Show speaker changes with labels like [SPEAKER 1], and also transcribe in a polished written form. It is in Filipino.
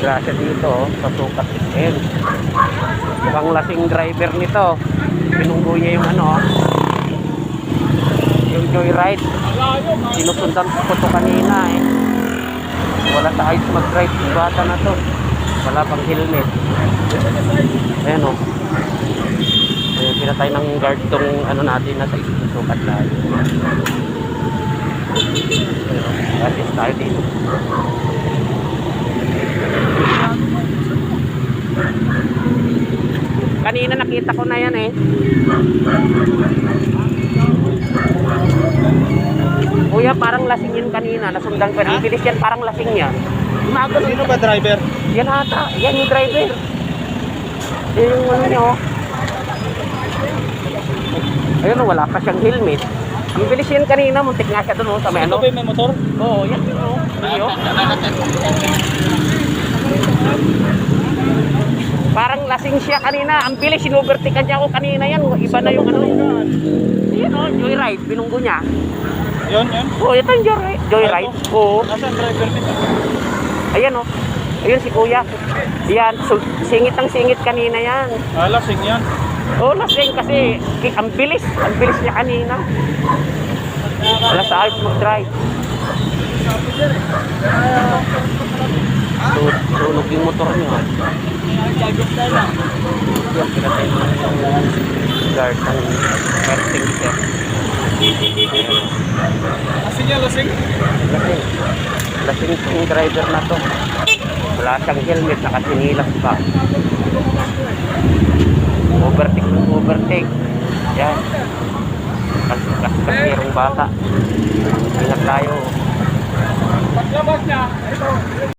[SPEAKER 1] disgrasya dito, sa sukat SM. Ibang lasing driver nito. Pinunggo niya yung ano, yung joyride. Sinusundan ko to kanina eh. Wala sa ayos mag-drive yung bata na to. Wala pang helmet. Ayan o. Ayan, pinatay ng guard tong ano natin nasa sukat lahat. Ayan, tayo dito. Kanina nakita ko na yan eh. Kuya, parang lasing yun kanina. Nasundan ko. Ang bilis yan, parang lasing niya.
[SPEAKER 2] Sino ba driver?
[SPEAKER 1] Yan ata. Yan yung driver. Yan yung ano niya oh. Ayun oh, wala pa siyang helmet. Ang bilis yan kanina. Muntik nga siya doon oh, sa may ano.
[SPEAKER 2] Ito ba may motor?
[SPEAKER 1] Oo, yan yun oh. Iyo. Parang lasing siya kanina. Ang bilis, sinubertikan niya ako kanina yan. Iba na yung ano. Yan oh, joyride. Binunggo niya.
[SPEAKER 2] Yun.
[SPEAKER 1] Oo, ito yung joyride. Oo.
[SPEAKER 2] Nasaan driver nito?
[SPEAKER 1] Ayan oh. Ayun si kuya. Yan, singit ang singit kanina yan.
[SPEAKER 2] Lasing yan.
[SPEAKER 1] Oo, lasing kasi ang bilis niya kanina. Wala sa ayos mag-drive. Sunog yung motor niya. Yan, pinatay mo yung guard ng earthing sir.
[SPEAKER 2] Lasing yan, lasing?
[SPEAKER 1] Lasing yung driver na to. Wala siyang helmet, nakasinilas pa. Overtake. Yan. Kasirong bata. Ingat tayo.
[SPEAKER 2] Paglabas niya, ito.